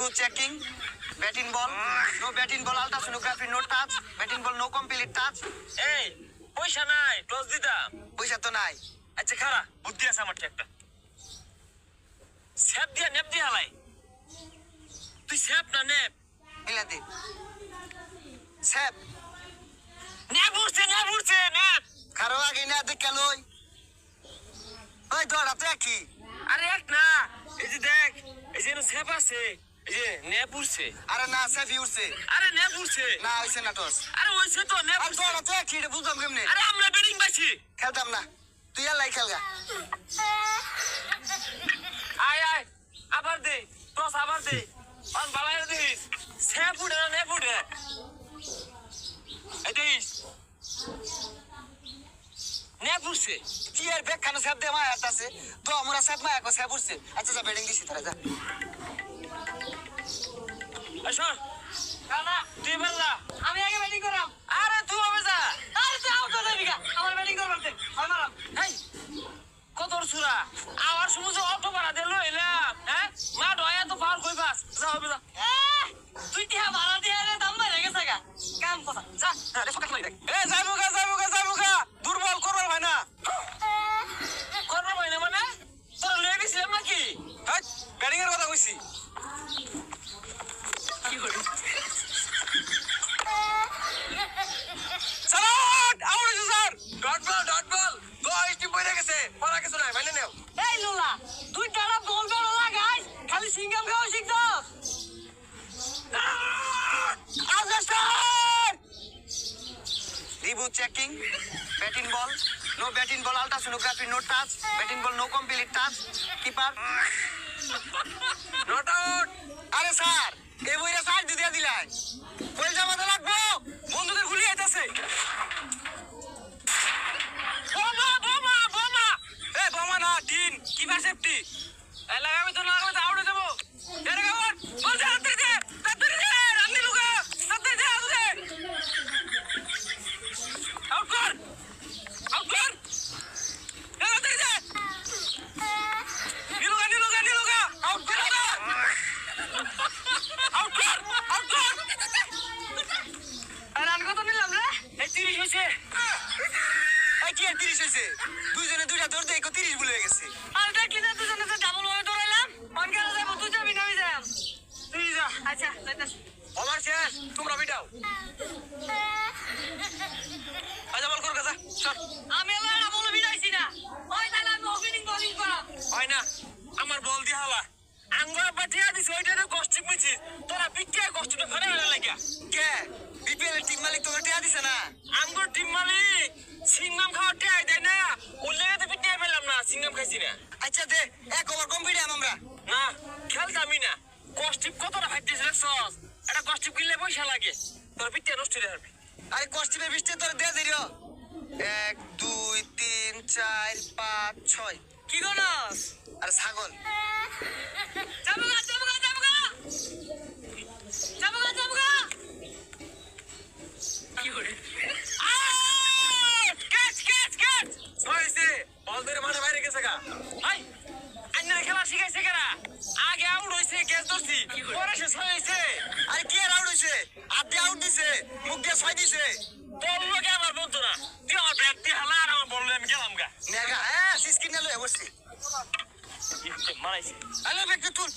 Reboot checking. Batting ball. No batting ball. Ultrasonography. No touch. Batting ball. No complete touch. এই পয়সা নাই toss দিতাম পয়সা তো নাই। আচ্ছা খারা বুদ্ধি আছে আমার একটা স্যাপ দিয়া নেপ দিয়া হালাই তুই স্যাপ না নেপ মিলা দে। স্যাপ। নেপ উঠছে নেপ খারো আগে না দেখে লই। ওই দৌড়া তো একই। আরে এক না এই যে দেখ এই যে স্যাপ আছে এই যে নেপ উঠছে আরে না স্যাফি উঠছে। আরে নেপ উঠছে না হইছে না টস। আরে ওইছে তো নেপ আর উঠছে দৌড়া তো একই এটা বুঝলাম কেমনে। আরে আমরা ব্যাটিং পাইছি খেলতাম না। তুই আল্লাহ খেলগা। আয় আবার দে টস আবার দে অন বালাই দিস স্যাপ উঠে না নেপ উঠে এই দিস নেপ উঠছে কি আর ব্যাগ খানো স্যাপ দে মায়া আছে। তো আমরা স্যাপ মায়া কো স্যাপ উঠছে। আচ্ছা যা ব্যাটিং দিছি তারা যা। আসো না তুই বললা আমি আগে ব্যাটিং করাম। আরে তুই হবে যা আরে তুই আউট হয়ে যাবি গা। আমার ব্যাটিং করবার দে। হয় মারাম। এই কত সুরা আওয়ার সময় অটো ভাড়া দিল এলাম হ্যাঁ মা ডয়া তো পার কই পাস যা হবে যা তুই টিহা ভাড়া দিয়ে রে দাম বাইরে গেছে গা। কাম কথা। যা আরে ফকাট লাগি দেখ এ যাইবো গা দুর্বল করবার ভাই না মানে তোর লয়ে গেছিলাম নাকি হ্যাঁ ব্যাটিং এর কথা কইছি কি করি? সালাট আউট হইছে স্যার ডট বল তো স্টিম পড়ে গেছে পড়া কিছু নাই মানে নেও এই লোলা তুই টানা বল বল লাগাই খালি সিঙ্গাম খাওয়া শিখছস। Reboot checking. Batting ball. No batting ball. Ultrasonography. No touch. Batting ball. No complete touch. Keeper. Not out আরে স্যার এই বইটা স্যার দিয়ে দিলেন। কই জামাতে লাগবো। বন্ধুদের গুলি আইতাছে বোমা এ বোমা না টিন কি বার সেফটি এ লাগাবি তো আউট হয়ে যাবো এর গাওয়ার বল যা তাড়াতাড়ি দে রান্নি লুকা তাড়াতাড়ি দে আউট কর তাড়াতাড়ি দে নিলুগা আউট কর রান কত নিলাম রে? এই 30 হইছে এই কি আর 30 হইছে। দুইজনে দুইটা দৌড় দিয়ে 30 ভুলে গেছে। আর দেখলি না দুজনে যে ডাবল ওয়ে দৌড়াইলাম। অন কেন যাবো তুই যাবি না আমি যাম। তুই যা আচ্ছা যাইতাছি। ওভার শেষ তোমরা বিটাও আচ্ছা বল কর গাজা চল আমি এলা বলে বিদাইছি না। ওই তাহলে আমি ওপেনিং বোলিং করাম। হয় না আমার বল দি হালা আঙ্গুরা পাঠিয়ে দিস ওইটারে কষ্টিক মিছিস তোরা পিটিয়ে কষ্টটা ফেলে ফেলে লাগিয়া কে বিপিএল এর টিম মালিক তোকে টিয়া দিছে না। আঙ্গুর টিম মালিক সিঙ্গাম খাওয়া টেয়াই দেয় না ওর লেগে তো পিটিয়ে ফেললাম না সিঙ্গাম খাইছি না আচ্ছা দে এক ওভার কম্পিটিয়াম আমরা। না খেলতামই না কষ্টিপ কতটা ফাইটিস রেখছস এটা কষ্টিপ কিনলে পয়সা লাগে তোর পিটিয়ে নষ্ট হয়ে যাবে আরে কষ্টিপের বৃষ্টি তোর দিয়ে দিও। 1 2 3 4 5 6 কি গনস? আরে ছাগল। যাবগা কি করে? ক্যাচ হইছে বল ধরে মাঠে বাইরে গেছে গা হাই আন্নারে খেলা শিখাইছে কেরা আগে আউট হইছে ক্যাচ ধরছি পরে শেষ হইছে আরে কি আর আউট হইছে। আধে আউট দিছে মুখ দিয়ে 6 দিছে। তোর লোকে আমার বলতো না তুই আমার ব্যাট দিয়ে হালা আর আমার বললে আমি গেলাম গা নেগা হ্যাঁ সিস্কিন লয়ে বসছি। মারাইছে হ্যালো ব্যক্তি তুল।